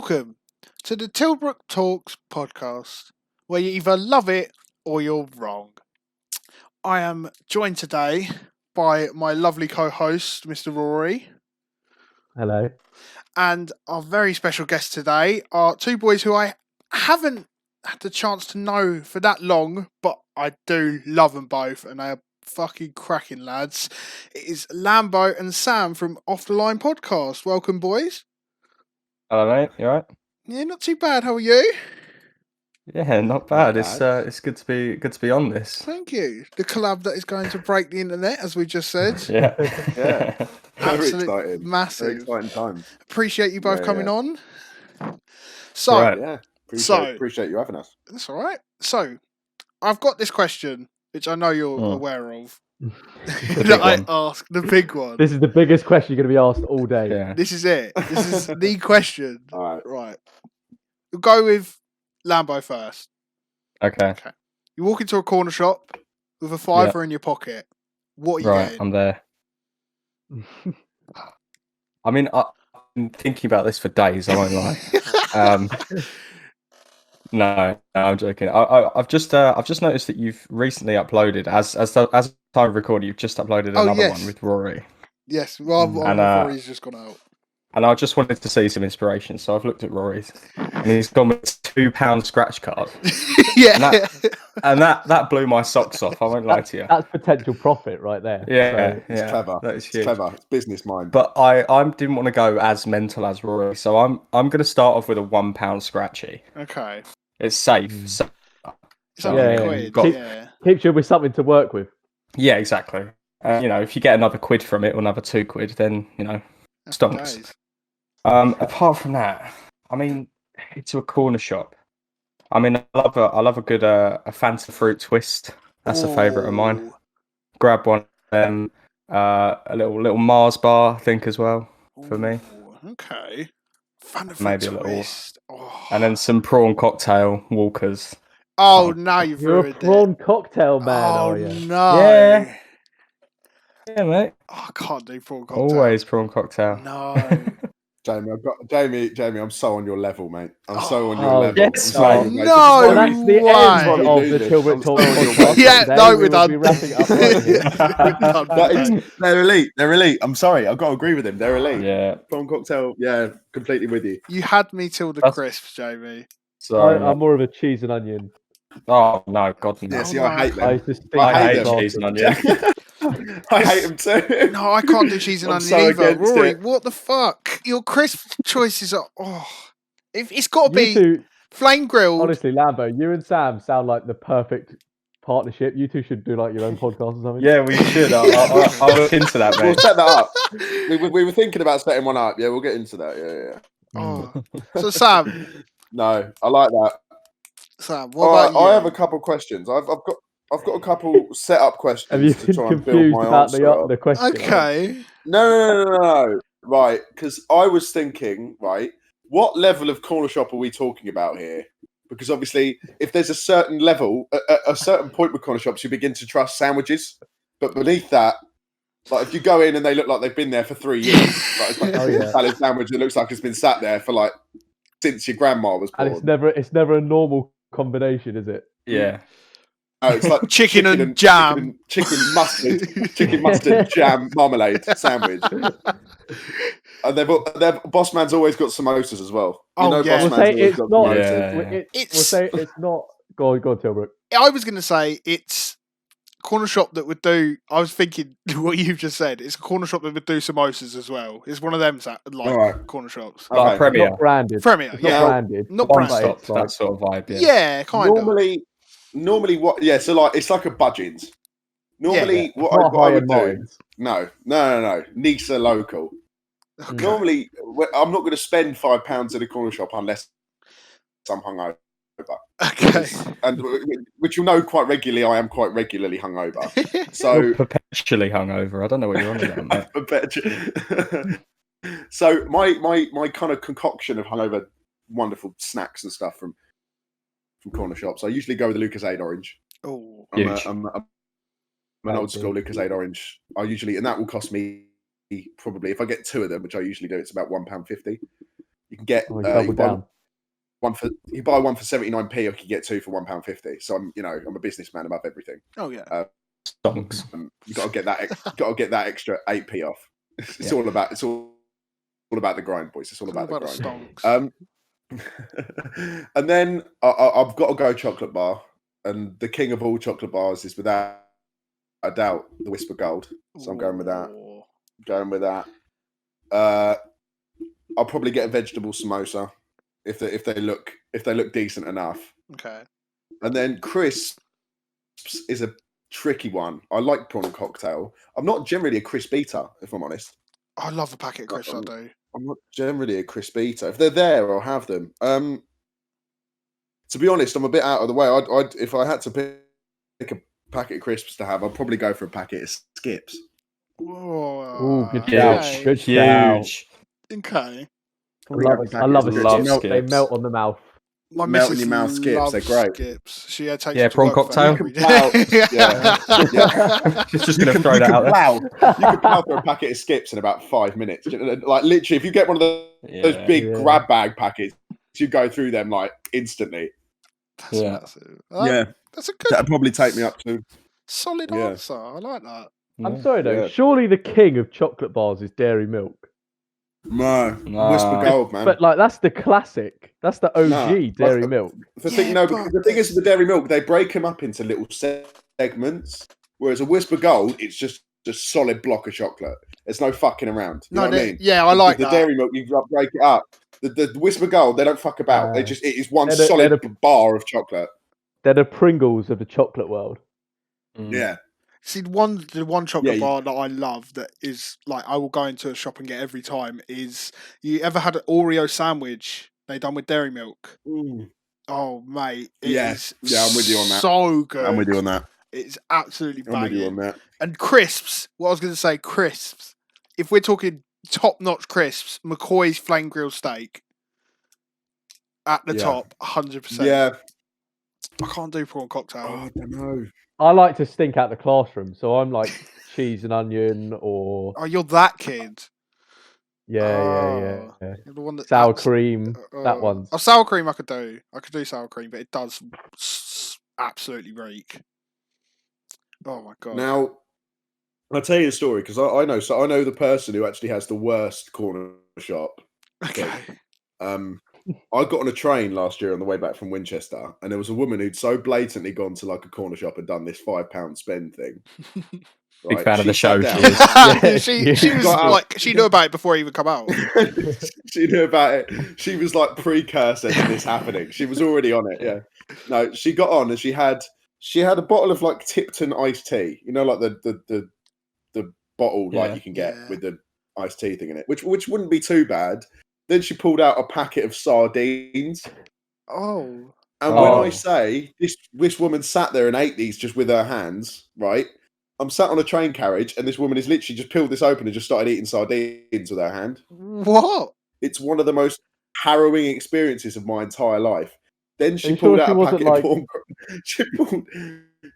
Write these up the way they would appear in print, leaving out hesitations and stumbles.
Welcome to the TIllbrook Talks podcast, where you either love it or you're wrong. I am joined today by my lovely co-host, Mr. Rory, Hello. and our very special guest today are two boys who I haven't had the chance to know for that long, but I do love them both, and they are fucking cracking lads. It is Lambo and Sam from Off the Line podcast. Welcome, boys. Hello, mate. You alright? Yeah, not too bad. How are you? Yeah, not bad. It's good to be on this. Thank you. The collab that is going to break the internet, as we just said. Yeah, Yeah. Very Absolute exciting. massive. Very exciting times. Appreciate you both Yeah, coming yeah. on. So, Right. Yeah. So- Appreciate you having us. that's all right. So, I've got this question, which I know you're Mm. aware of, big that I one. ask, the big one. This is the biggest question you're going to be asked all day. Yeah. This is it. This is the question. All right. Right. We'll go with Lambo first. Okay. You walk into a corner shop with a fiver in your pocket. What are you Right. getting? I'm there. I mean, I've been thinking about this for days. I won't lie. No, I'm joking. I've just noticed that you've recently uploaded as the time of recording. You've just uploaded Oh, another yes. one with Rory, Yes, well, And, Rory's just gone out. and I just wanted to see some inspiration. So I've looked at Rory's, and he's gone with £2 scratch card, Yeah. and that blew my socks off. I won't lie to you. That's potential profit right there. Yeah, So, It's clever. That is It's huge. clever. It's business mind. But I didn't want to go as mental as Rory, so I'm going to start off with a £1 scratchy. Okay. It's safe. So, It's only Yeah, a yeah. quid. Got- Yeah. keeps you with something to work with. yeah, exactly. If you get another £1 from it or another £2, then Happy stonks. days. Apart from that, I mean, it's a corner shop. I mean, I love a good a Fanta fruit twist. That's a favourite of mine. Ooh. Grab one of them. A little Mars bar, I think, as well, for me. Ooh, okay. Fun Maybe a little- twist. Oh. And then some prawn cocktail Walkers. Oh, now you've You're a ruined prawn it. cocktail man, Oh are you? no. Yeah. Yeah, mate. Oh, I can't do prawn cocktail. Always prawn cocktail. No. Jamie, I'm so on your level, mate. I'm so on your Oh, level. yes, I'm so mate. mate. No. Well, that's the Why? end Why of we the do TIllbrook this? Talk I'm so on your podcast. Yeah, today. no, We we're will done. be wrapping it up right here. They're elite. They're elite. I'm sorry. I've got to agree with him. They're elite. Yeah. Prawn cocktail. Yeah, completely with you. You had me till the That's- crisps, Jamie. Sorry. I'm more of a cheese and onion. Oh no, God no. Yeah, see, no. I hate I them. used to think I I hate hate them. cheese and onion. I hate them too. No, I can't do cheese and I'm onion so either. against Rory, it. what the fuck? Your crisp choices are. Oh. It's got to You be two, flame grilled. honestly, Lambo, you and Sam sound like the perfect partnership. You two should do like your own podcast or something. Yeah, we should. I'll look into that, We'll mate. set that up. We were thinking about setting one up. Yeah, we'll get into that. Yeah. Oh. So, Sam, No, I like that. what about you? I have a couple questions. I've got a couple setup Have questions you to been try and build confused my about answer up. the question? Okay. No. Right, because I was thinking, right, what level of corner shop are we talking about here? Because obviously, if there's a certain level, a certain point with corner shops, you begin to trust sandwiches. But beneath that, like if you go in and they look like they've been there for 3 years, like it's like Oh, a yeah. salad sandwich that looks like it's been sat there for like since your grandma was born. And it's never a normal combination, is it? Yeah. Oh, it's like Chicken and jam. chicken mustard jam marmalade sandwich. And their boss man's always got samosas as well. You Oh, know, yeah. boss We'll man's say always it's got not. samosas. Yeah. We'll say it's not. Go on, Tilbrook. I was going to say it's a corner shop that would do. I was thinking what you've just said. It's a corner shop that would do samosas as well. It's one of them Alright. corner shops. Okay. Like Premier. Not branded. Premier, It's yeah. not branded. Not One branded. stop, It's like- that sort of vibe. Yeah. Yeah, kind of. Normally, what? Yeah, so like it's like a Budgeons. Normally, It's what not I high would end do. minds. No. Nisa local. Okay. Normally, I'm not going to spend £5 in a corner shop unless I'm hungover. Okay. And which you'll know quite regularly, I am quite regularly hungover. So You're perpetually hungover. I don't know what you're on about, mate. So my kind of concoction of hungover wonderful snacks and stuff from corner shops. I usually go with the Lucasade orange. Oh, Huge. I'm an old school Lucasade orange. And that will cost me probably, if I get two of them, which I usually do, it's about £1.50. You can get Oh, double down. you buy one for 79p, or you can get two for £1.50. So I'm a businessman above everything. Oh yeah. Stonks. You got to get that extra 8p off. It's all about the grind, boys. It's all about the grind. Stonks. And then I've got to go chocolate bar, and the king of all chocolate bars is without a doubt the Whisper Gold. So I'm going with that. I'll probably get a vegetable samosa if they look decent enough. Okay. And then crisps is a tricky one. I like prawn cocktail. I'm not generally a crisp eater, if I'm honest. I love a packet of crisps. I do. I'm not generally a crisp eater. If they're there, I'll have them. To be honest, I'm a bit out of the way. I'd if I had to pick a packet of crisps to have, I'd probably go for a packet of Skips. Oh, good okay. shout. Good shout. Huge. Okay. I love a Love skip. They skips. melt on the mouth. My Melt in missus your mouth skips, they're loves great. Skips. She takes Yeah, them to prawn work for cocktail. every day. Just going to throw that out there. You can plow through a packet of Skips in about 5 minutes. Like literally, if you get one of those big grab bag packets, you go through them like instantly. That's Yeah. massive. That's a good. That'd probably take me up to. Solid Yeah. answer. I like that. I'm sorry though. Yeah. Surely the king of chocolate bars is dairy milk. No, Nah. Whisper Gold, man. But like that's the classic. That's the OG Nah, dairy like, milk. Because Yeah, the thing is with the dairy milk, they break them up into little segments. Whereas a Whisper Gold, it's just a solid block of chocolate. There's no fucking around. You know what I mean? Yeah, I like the that. dairy milk. You break it up. The Whisper Gold, they don't fuck about. It is one they're solid bar of chocolate. They're the Pringles of the chocolate world. Yeah. See, the one chocolate Yeah, bar that I love that is like I will go into a shop and get every time is, you ever had an Oreo sandwich they done with dairy milk? Mm. Oh mate, it is I'm with you on that. so good. I'm with you on that. It's absolutely I'm with you banging. on that. And crisps, what I was going to say, crisps. If we're talking top-notch crisps, McCoy's flame grilled steak at the top, 100%. Yeah. I can't do prawn cocktail. Oh, I don't know. I like to stink out the classroom, so I'm like cheese and onion or Oh, you're that kid. yeah. You're the one that Sour cream. That one. Oh, sour cream I could do. I could do sour cream, but it does absolutely reek. Oh my god. Now, I'll tell you a story because I know. So I know the person who actually has the worst corner shop. Okay. I got on a train last year on the way back from Winchester, and there was a woman who'd so blatantly gone to like a corner shop and done this £5 spend thing. Big fan of the sat show. down. She was like, she knew about it before it even come out. She knew about it. She was like precursor to this happening. She was already on it. Yeah. No, she got on and she had a bottle of like Tipton iced tea. You know, like the bottle like you can get with the iced tea thing in it, which wouldn't be too bad. Then she pulled out a packet of sardines. Oh. And when I say this woman sat there and ate these just with her hands, right? I'm sat on a train carriage and this woman has literally just peeled this open and just started eating sardines with her hand. What? It's one of the most harrowing experiences of my entire life. Then she pulled out a packet of pork.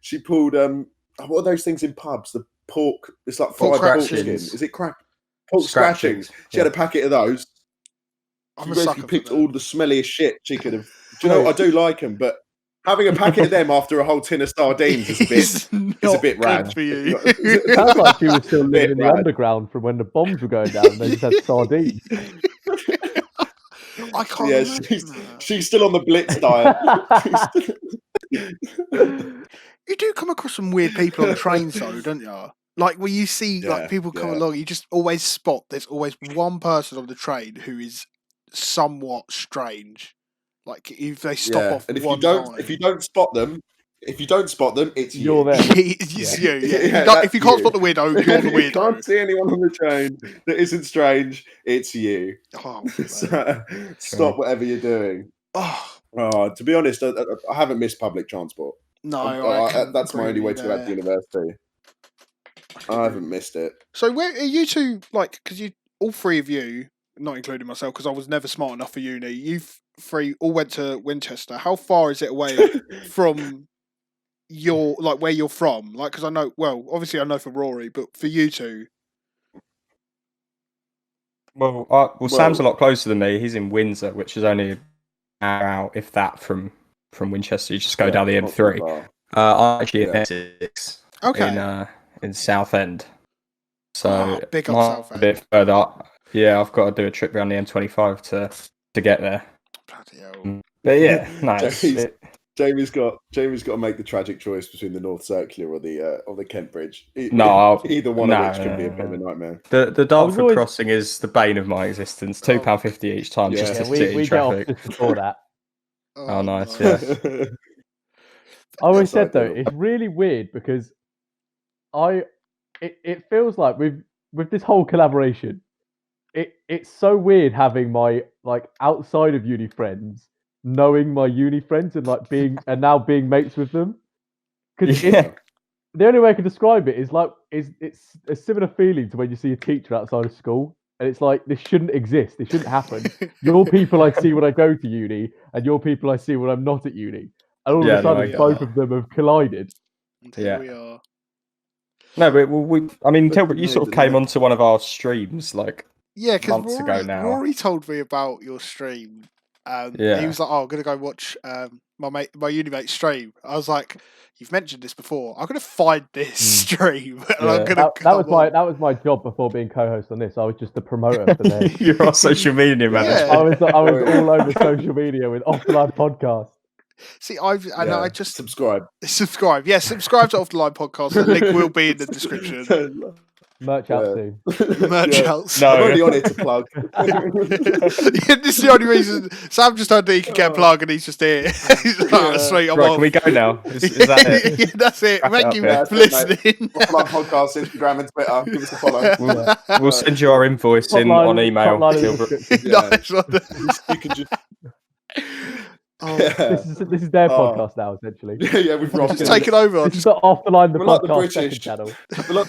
She pulled what are those things in pubs? The pork. It's like fried pork skin. Is it crack? Pork scratchings. She had a packet of those. She basically picked all the smelliest shit she could have. Do you know? I do like them, but having a packet of them after a whole tin of sardines is a bit rad for you. It sounds like you were still living in the underground from when the bombs were going down and they just had sardines. I can't. Yeah, she's still on the Blitz diet. You do come across some weird people on the trains, though, don't you? Like when you see like people come along, you just always spot there's always one person on the train who is somewhat strange. Like if they stop off, and if if you don't spot them, it's you're there. It's you. Yeah. If you can't spot the weirdo, you're the weirdo. You can't see anyone on the train that isn't strange. It's you. Oh, so, stop whatever you're doing. Oh, to be honest, I haven't missed public transport. No, that's my only way to get to university. I haven't missed it. So where are you two? Like, because you, all three of you, not including myself, because I was never smart enough for uni. You three all went to Winchester. How far is it away from your, like, where you're from? Like, because I know, well, obviously I know for Rory, but for you two. Well, Sam's a lot closer than me. He's in Windsor, which is only an hour out, if that, from Winchester. You just go down the not too M3. far. I'm actually in Yeah. Essex, Okay. in Southend. So big up mine's Southend. a bit further up. Yeah, I've got to do a trip around the M25 to get there. Bloody hell. But yeah, nice. Jamie's got to make the tragic choice between the North Circular or the Kent Bridge. Either one of which can be a bit of a nightmare. The Dartford crossing is the bane of my existence. £2.50 each time just to sit in we get off traffic. just before that. Oh, nice. Yeah. I always said though, ideal. it's really weird because it feels like with this whole collaboration, it's so weird having my like outside of uni friends knowing my uni friends and like now being mates with them. Because Yeah. the only way I can describe it is like it's a similar feeling to when you see a teacher outside of school and it's like this shouldn't exist, this shouldn't happen. You're people I see when I go to uni, and you're people I see when I'm not at uni. And all of a sudden, both of them have collided. And here we are. No, but TIllbrook, you sort of came onto one of our streams like months ago now. Rory told me about your stream. He was like, "Oh, I'm gonna go watch my uni mate's stream." I was like, "You've mentioned this before. I'm gonna find this stream." And I'm gonna that was my job before being co-host on this. I was just the promoter for them. You're on social media manager. I was all over social media with Off the Line podcast. See, I just subscribe. Yeah, subscribe to Off the Line podcast. The link will be in the description. Merch out soon. Merch out soon. No, I'm only on it to plug. This is the only reason. Sam just heard that he could get a plug, and he's just here. He's like, sweet, I'm right, off. can we go now? Is that it? Yeah, that's it. Wrap Thank it you up, for listening. Offline podcast, Instagram, and Twitter. Give us a follow. We'll send you our invoice on email. Nice one. You can just. This is their podcast now, essentially. Yeah, we've robbed it. Taken over. This is not Off the Line, the We're like podcast the British channel. We're like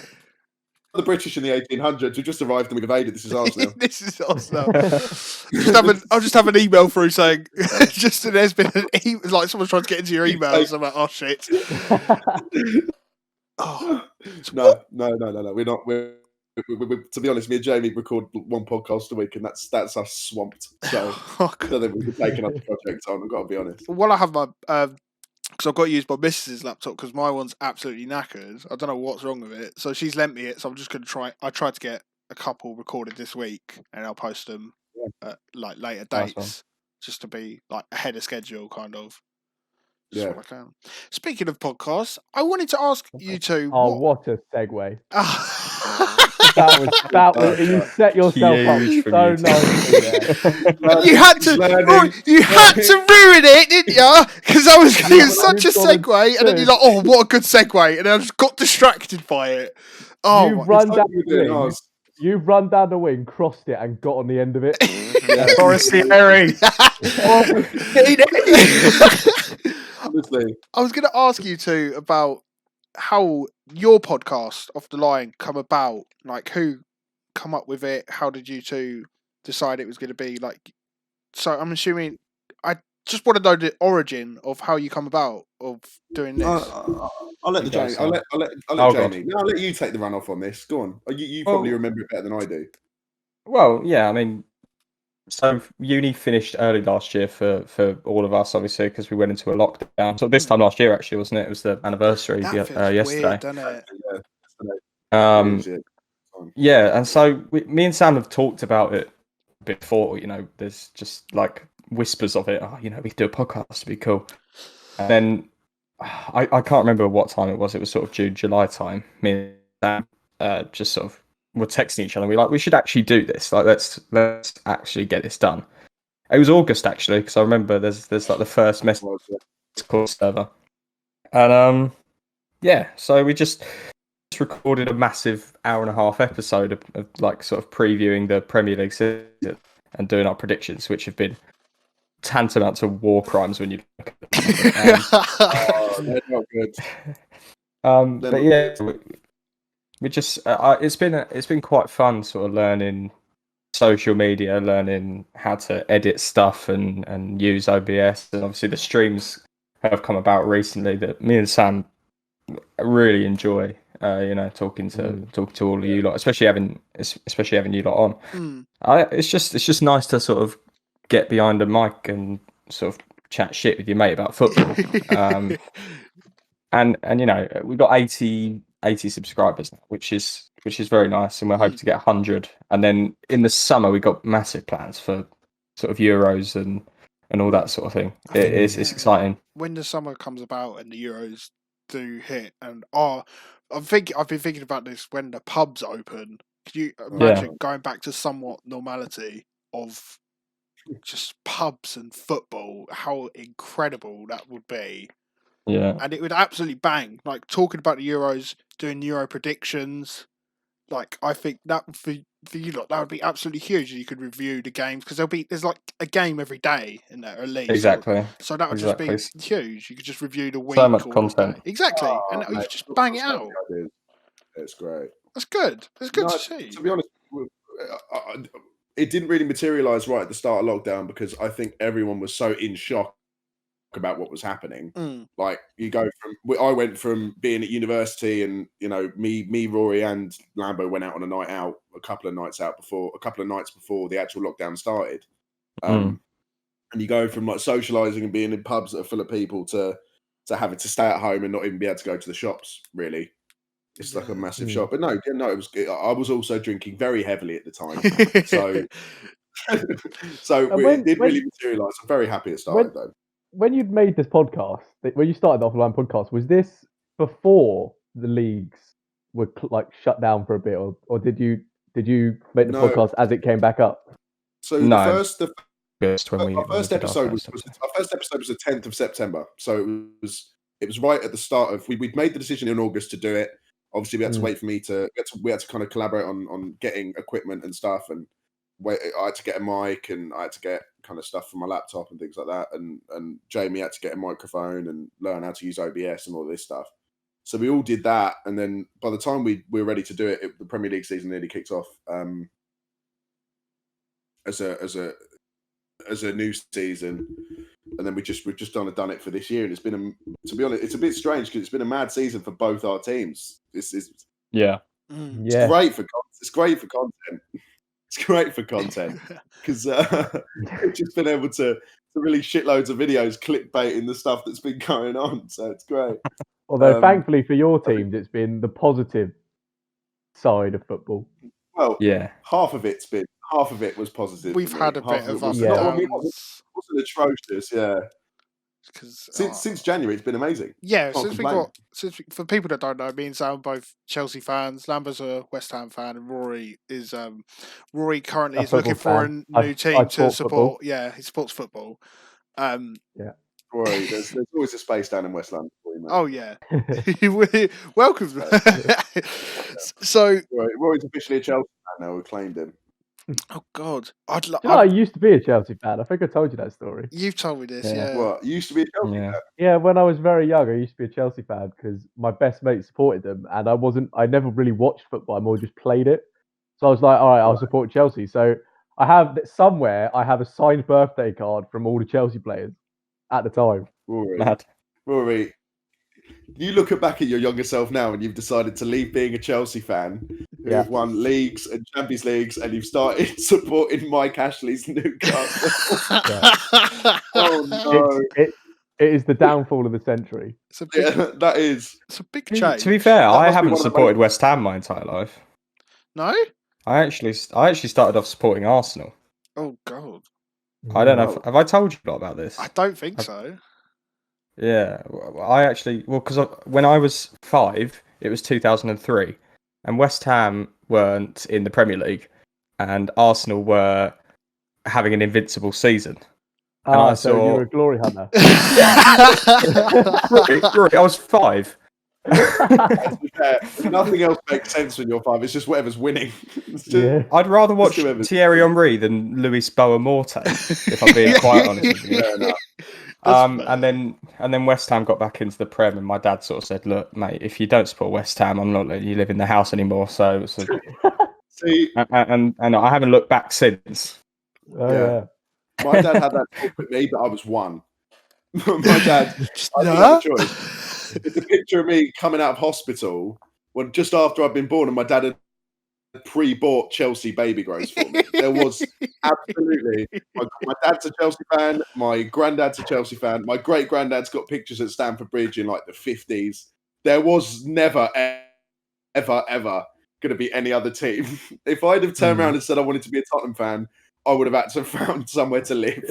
the British in the 1800s. We just arrived and we've invaded. This is ours now. This is us now. I'll just have an email through saying, there's been an email, like someone's trying to get into your emails. I'm like, oh shit. No. We're not. We're, to be honest, me and Jamie record one podcast a week, and that's us swamped. So I don't think we could take another project on. I've got to be honest. Well, I have my because I've got to use my missus's laptop because my one's absolutely knackered. I don't know what's wrong with it, so she's lent me it. So I'm just going to try. I tried to get a couple recorded this week, and I'll post them at like later dates, just to be like ahead of schedule, kind of. Yeah. I can. Speaking of podcasts, I wanted to ask you two. Oh, what a segue! that was you set yourself up so nicely there. You had to ruin it, didn't you? Because I was going such a segue, and then you're like, "Oh, what a good segue," and I just got distracted by it. Oh, you've run down the wing, crossed it, and got on the end of it. Forest Harry. I was going to ask you two about how your podcast Off the Line come about. Like, who come up with it? How did you two decide it was going to be? Like, so I'm assuming. I just want to know the origin of how you come about of doing this. I'll let Jamie. I'll let Jamie. No, I'll let you take the run off on this. Go on. You probably remember it better than I do. Well, yeah. I mean, so uni finished early last year for all of us, obviously, because we went into a lockdown. So this time last year, actually, wasn't it? It was the anniversary yesterday. Weird, doesn't it? Yeah, and so me and Sam have talked about it before. You know, there's just like whispers of it. Oh, you know, we could do a podcast. It'd be cool. And then I can't remember what time it was. It was sort of June, July time. Me and Sam just sort of were texting each other. And we should actually do this. Like, let's actually get this done. It was August actually, because I remember there's like the first message call server, and so we just recorded a massive hour-and-a-half episode of like sort of previewing the Premier League season and doing our predictions, which have been tantamount to war crimes when you look at them. They're not good. But yeah, we just it's been quite fun sort of learning social media, learning how to edit stuff and use OBS, and obviously the streams have come about recently that me and Sam really enjoy, talking to all of you lot, especially having you lot on. Mm. It's just nice to sort of get behind a mic and sort of chat shit with your mate about football. And we've got 80 subscribers now, which is very nice, and we're hoping to get 100. And then in the summer we got massive plans for sort of Euros and all that sort of thing. It's exciting. When the summer comes about and the Euros do hit, and I've been thinking about this when the pubs open. Can you imagine going back to somewhat normality of just pubs and football? How incredible that would be! Yeah, And it would absolutely bang. Like talking about the Euros, doing Euro predictions. Like I think that for you lot, that would be absolutely huge. You could review the games because there's like a game every day in there at least. exactly. So that would just be huge. You could just review the week. So much or content. The day. Exactly, and you just bang it out. It's great. That's good. It's good to see. To be honest, it didn't really materialize right at the start of lockdown because I think everyone was so in shock about what was happening. Like I went from being at university, and me, Rory, and Lambo went out on a night out a couple of nights before the actual lockdown started. And you go from like socializing and being in pubs that are full of people to having to stay at home and not even be able to go to the shops. Really, it's like a massive shock. But no, I was also drinking very heavily at the time, so it did really materialize. I'm very happy it started though. When you'd made this podcast, when you started the Offline podcast, was this before the leagues were like shut down for a bit, or did you make the podcast as it came back up? So our first episode was the 10th of September. So it was right at the start of we'd made the decision in August to do it. Obviously, we had to wait for me we had to kind of collaborate on getting equipment and stuff, and I had to get a mic, and I had to get kind of stuff from my laptop and things like that, and Jamie had to get a microphone and learn how to use OBS and all this stuff. So we all did that, and then by the time we were ready to do it, the Premier League season nearly kicked off as a new season, and then we've just done it for this year, and it's been to be honest, it's a bit strange because it's been a mad season for both our teams. It's great for content. It's great for content because we've just been able to release shitloads of videos clickbaiting the stuff that's been going on. So it's great. Although thankfully for your teams, it's been the positive side of football. Well, half of it was positive. We've had a bit of up and downs. It wasn't atrocious, Since January, it's been amazing. Yeah, for people that don't know, me and Sam are both Chelsea fans. Lamber's a West Ham fan, and Rory currently is looking for a new team to support. Football. Yeah, he supports football. Rory, there's always a space down in West London for you, mate. Oh yeah, welcome. So Rory's officially a Chelsea fan now. We claimed him. Oh God, I used to be a Chelsea fan. I think I told you that story. You've told me this, yeah. What? You used to be a Chelsea fan? Yeah, when I was very young, I used to be a Chelsea fan because my best mate supported them, and I never really watched football. I more just played it. So I was like, all right, I'll support Chelsea. So I have a signed birthday card from all the Chelsea players at the time. Rory, you look back at your younger self now, and you've decided to leave being a Chelsea fan. You've won leagues and Champions Leagues, and you've started supporting Mike Ashley's Newcastle. Oh no! It is the downfall of the century. That is. It's a big change. To be fair, I haven't supported West Ham my entire life. No? I actually started off supporting Arsenal. Oh God! I don't know. Have I told you a lot about this? I don't think so. Yeah, because when I was 5, it was 2003, and West Ham weren't in the Premier League, and Arsenal were having an invincible season. And so you were a glory hunter. Rory, I was 5. Nothing else makes sense when you're 5. It's just whatever's winning. I'd rather watch Thierry Henry than Luis Boa-Morte, if I'm being quite honest with you. And then West Ham got back into the Prem, and my dad sort of said, "Look, mate, if you don't support West Ham, I'm not letting you live in the house anymore." So See, and I haven't looked back since. Yeah. My dad had that talk with me, but I was 1. My dad, I didn't have a choice. It's a picture of me coming out of hospital when just after I'd been born, and my dad had pre-bought Chelsea baby grows for me. There was absolutely my dad's a Chelsea fan, my granddad's a Chelsea fan, my great granddad's got pictures at Stamford Bridge in like the 50s. There was never, ever going to be any other team. If I'd have turned around and said I wanted to be a Tottenham fan, I would have had to have found somewhere to live.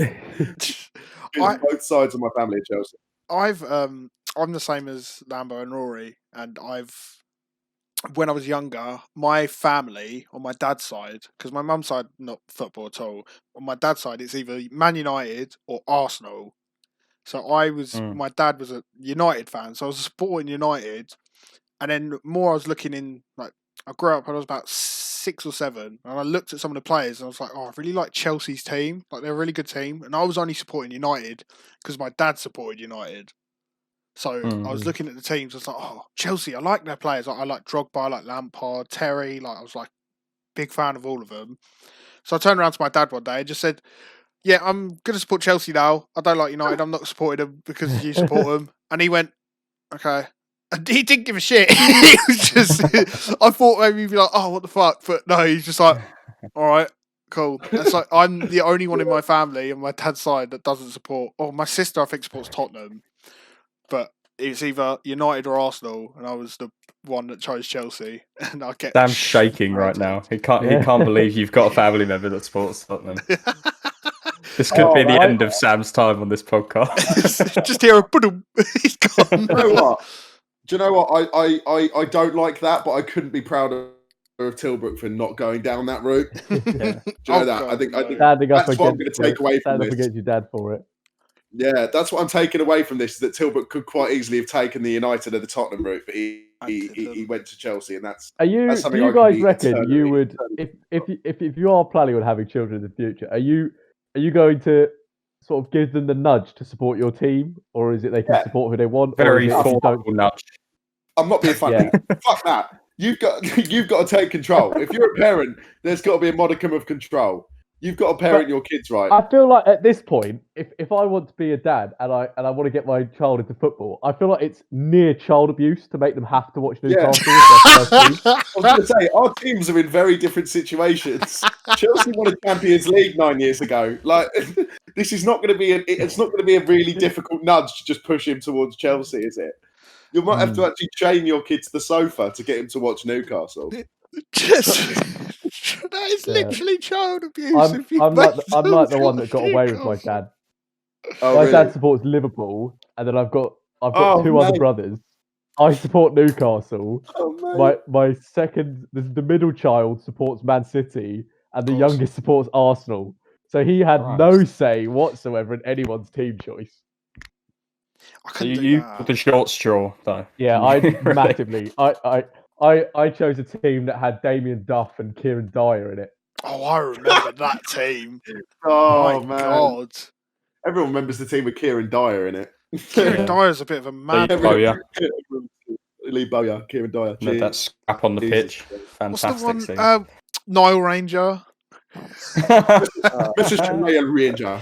Both sides of my family are Chelsea. I'm the same as Lambo and Rory, and when I was younger, my family on my dad's side, because my mum's side not football at all. On my dad's side, it's either Man United or Arsenal. So my dad was a United fan, so I was supporting United. And then more I was looking in, like, I grew up when I was about 6 or 7, and I looked at some of the players and I was like, oh, I really like Chelsea's team. Like, they're a really good team. And I was only supporting United because my dad supported United. So I was looking at the teams. I was like, oh, Chelsea, I like their players. Like, I like Drogba, I like Lampard, Terry. Like, I was like, big fan of all of them. So I turned around to my dad one day and just said, yeah, I'm going to support Chelsea now. I don't like United. I'm not supporting them because you support them. And he went, okay. And he didn't give a shit. He was just, I thought maybe he'd be like, oh, what the fuck? But no, he's just like, all right, cool. It's like, I'm the only one in my family on my dad's side that doesn't support. Oh, my sister, I think, supports Tottenham. But it's either United or Arsenal, and I was the one that chose Chelsea. And I get Sam's shaking right now. He can't believe you've got a family member that supports Tottenham. This could be the end of Sam's time on this podcast. Just hear a boom. He's gone. Do you know what? I don't like that, but I couldn't be prouder of TIllbrook for not going down that route. Do you know that? God, I think that's what I'm going to take away from this. Stand up against your dad for it. Yeah, that's what I'm taking away from this. That TIllbrook could quite easily have taken the United or the Tottenham route, but he went to Chelsea, and that's. Do you guys reckon you would, if you are planning on having children in the future, are you going to sort of give them the nudge to support your team, or is it they can support who they want? Very thoughtful nudge. I'm not being funny. Fuck that. You've got to take control. If you're a parent, there's got to be a modicum of control. You've got to parent your kids right. I feel like at this point, if I want to be a dad and I want to get my child into football, I feel like it's near child abuse to make them have to watch Newcastle. I was going to say, our teams are in very different situations. Chelsea won a Champions League 9 years ago. Like, this is not going to be it's not going to be a really difficult nudge to just push him towards Chelsea, is it? You might have to actually chain your kid to the sofa to get him to watch Newcastle. That is literally child abuse. I'm like the one that got away with my dad. My dad supports Liverpool, and then I've got two other brothers. I support Newcastle. My second, the middle child supports Man City, and the youngest supports Arsenal. So he had no say whatsoever in anyone's team choice. You put the short straw, though. Yeah, I massively. I chose a team that had Damien Duff and Kieran Dyer in it. Oh, I remember that team. Oh, my God. Everyone remembers the team with Kieran Dyer in it. Kieran Dyer's a bit of a mad... Lee Bowyer, Kieran Dyer. That scrap on the pitch. Fantastic scene. Nile Ranger. Mrs. Nile Ranger.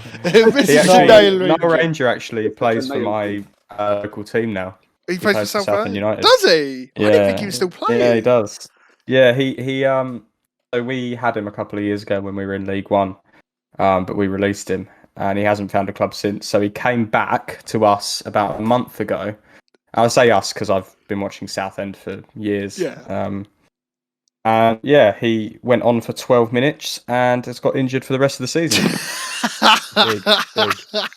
Nile Ranger actually plays for my local team now. He plays for Southend United. Does he? Yeah. I didn't think he was still playing. Yeah, he does. Yeah, he so we had him a couple of years ago when we were in League One, but we released him, and he hasn't found a club since. So he came back to us about a month ago. I'll say us because I've been watching Southend for years. Yeah. And yeah, he went on for 12 minutes and has got injured for the rest of the season. Big.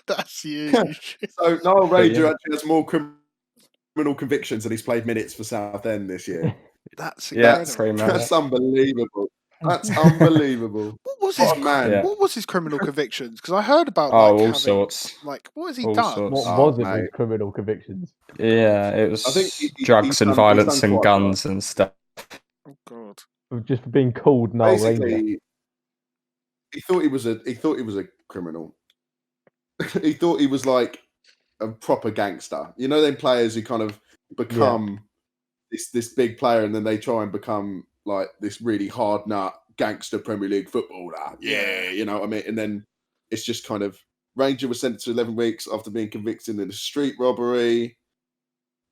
That's huge. So Nile Ranger actually has more criminal convictions and he's played minutes for Southend this year. That's unbelievable. That's unbelievable. What was his criminal convictions? Because I heard about all sorts. Like, what has he done? What was it with criminal convictions? Yeah, it was drugs and violence and guns and stuff. Oh God! Just for being called Nile Ranger. He thought he was a criminal. He thought he was like a proper gangster. You know, them players who kind of become this big player and then they try and become like this really hard nut gangster Premier League footballer. Yeah, you know what I mean? And then it's just kind of Ranger was sentenced to 11 weeks after being convicted in a street robbery.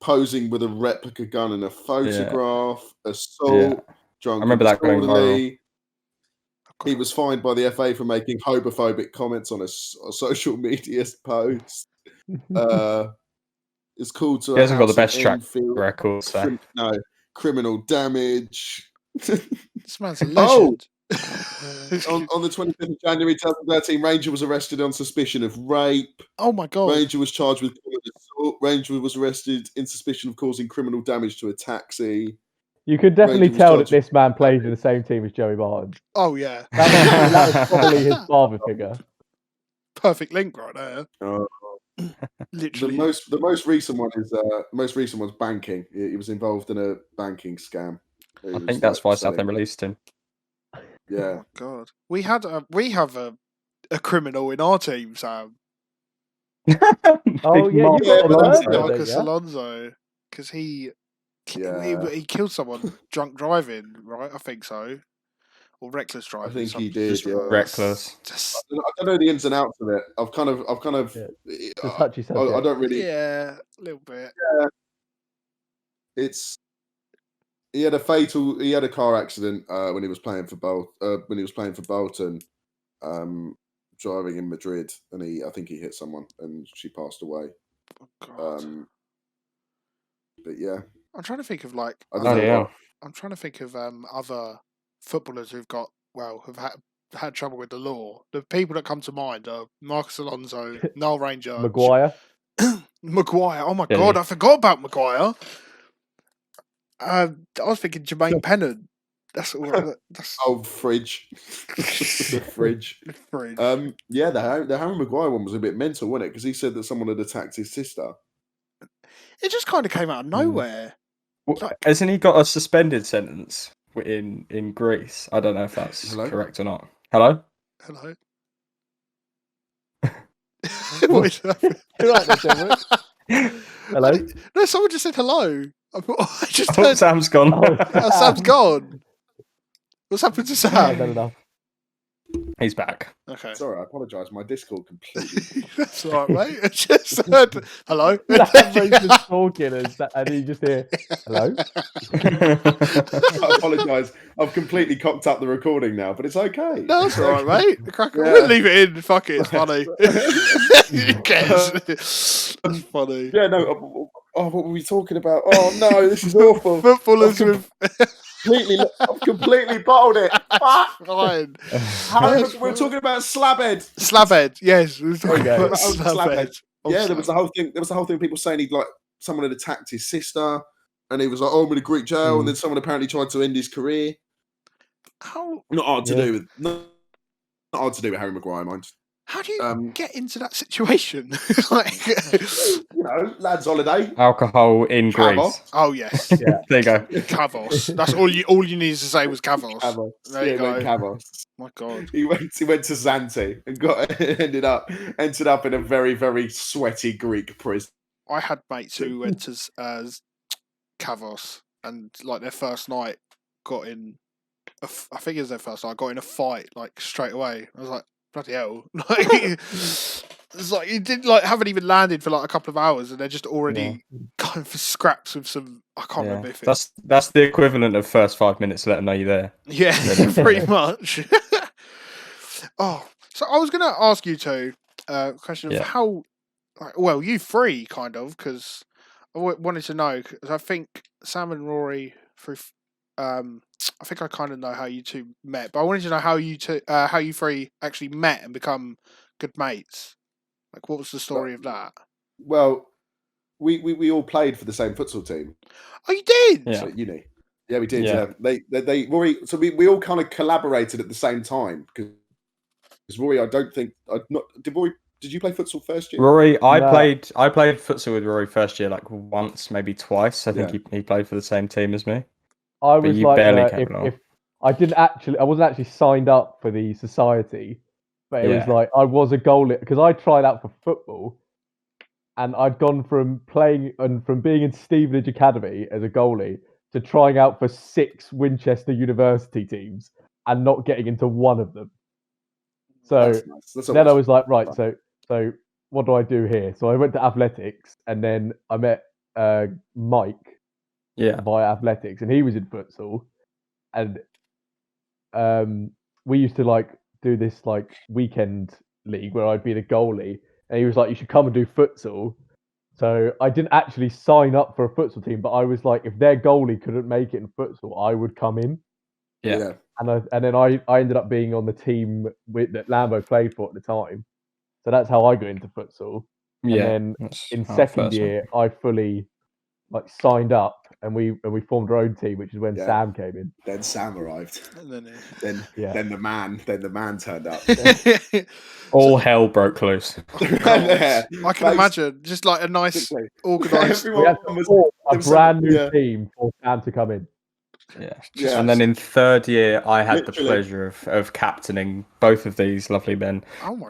posing with a replica gun in a photograph, assault, Yeah. drunk I remember and that going disorderly. I've got He it. was fined by the FA for making homophobic comments on a social media post. It's called to He a hasn't got the house in best track Enfield. record, so. Criminal damage. This man's a Oh, legend. on the 25th of January 2013, Ranger was arrested on suspicion of rape. Oh my god. Ranger was charged with criminal assault. Ranger was arrested in suspicion of causing criminal damage to a taxi. You could definitely Ranger was tell that charged with- this man played in the same team as Joey Martin. Oh yeah. That was probably his father figure. Perfect link right there. Uh, Literally. the most recent one is one's banking. He was involved in a banking scam. He I was, think that's why selling- Southend released him. Yeah. Oh god. We have a criminal in our team, Sam. Oh Big yeah, Mark you got Alonso, Alonso, don't Marcus you? Alonso. Because he Yeah. he killed someone drunk driving, right? I think so. Or reckless driving. think he something. did, yeah. Reckless. Just, I don't know the ins and outs of it. I've kind of Yeah. It's a I, touchy subject. I don't really. yeah, a little bit. It's he had a car accident when he was playing for Bolton, driving in Madrid, and I think he hit someone and she passed away. Oh, god. But yeah, I'm trying to think of like I don't Oh know. yeah. I'm trying to think of other footballers who've got have had trouble with the law. The people that come to mind are Marcus Alonso, Noel Ranger, Maguire. Maguire. Oh my Yeah, god, yeah. I forgot about Maguire. I was thinking Jermaine Pennant. That's all. That's Oh, fridge, the fridge. the fridge. Yeah, the Harry Maguire one was a bit mental, wasn't it? Because he said that someone had attacked his sister. It just kind of came out of nowhere. Well, hasn't he got a suspended sentence in Greece? I don't know if that's Hello? correct or not. Hello? Hello. What is happening? You like that, Derek? Hello. No, someone just said hello. I thought I just Oh, heard. Sam's gone. Oh, Sam's gone. What's happened to I've Sam? done enough. He's back. Okay. Sorry, I apologise. My Discord completely. That's all right, mate. I just heard hello. Sam's just talking and you just hear hello. I apologise. I've completely cocked up the recording now, but it's okay. No, that's all right, mate. Crack on. Yeah. We'll leave it in. Fuck it. It's funny. Who cares? That's funny. Yeah, no. What were we talking about? Oh no, this is awful. Footballers with I've completely bottled it. Fuck. fine. We're talking about Slabhead. Slabhead. Yes, we were talking There you go. about Oh, Slabhead. Oh, Yeah, there was the whole thing. There was the whole thing. People saying he'd someone had attacked his sister, and he was like, "Oh, I'm in a Greek jail." And then someone apparently tried to end his career. How Not hard to Yeah. do with. Not hard to do with Harry Maguire, mind. how do you Um, get into that situation? Like, lads' holiday. Alcohol in Travel. Greece. oh yes, Yeah. There you go. Kavos. That's all you needed to say was Kavos. Cavos. There you Yeah, he went go. Cavos. My God. He went to Zante and ended up in a very, very sweaty Greek prison. I had mates who went to Kavos and like their first night got in. I think it was their first night. Got in a fight like straight away. I was like, bloody hell! Like it's like you didn't haven't even landed for like a couple of hours and they're just already going for scraps with some. I can't Yeah. remember if it's That's the equivalent of first 5 minutes to let them know you're there. yeah, pretty much. Oh, so I was going to ask you two a question of Yeah. how, well, you three kind of, because I wanted to know, because I think Sam and Rory, through, I think I kind of know how you two met, but I wanted to know how you three actually met and become good mates. Like, what was the story of that? Well, we all played for the same futsal team Oh, you did? Yeah. at uni. Yeah, we did. Yeah. They Rory. So we all kind of collaborated at the same time because Rory, I don't think did Rory. Did you play futsal first year? Rory, I No. played futsal with Rory first year, like once, maybe twice. I think he played for the same team as me. I was you like, barely came along. if I wasn't actually signed up for the society, but it was Yeah. like I was a goalie because I tried out for football, and I'd gone from playing and from being in Stevenage Academy as a goalie to trying out for 6 Winchester University teams and not getting into one of them. So That's nice. That's then I always was like, right, fun. so what do I do here? So I went to athletics, and then I met Mike via athletics, and he was in futsal, and we used to like do this like weekend league where I'd be the goalie, and he was like, "You should come and do futsal." So I didn't actually sign up for a futsal team, but I was like, if their goalie couldn't make it in futsal, I would come in. Yeah. And then I ended up being on the team that Lambo played for at the time. So that's how I got into futsal. And then in second year, I fully like signed up, and we formed our own team, which is when Sam came in. Then Sam arrived. Then the man turned up. All hell broke loose. Yeah. I can imagine just like a nice organised. We had to form a brand new team for Sam to come in. Yeah. And then in third year, I had the pleasure of captaining both of these lovely men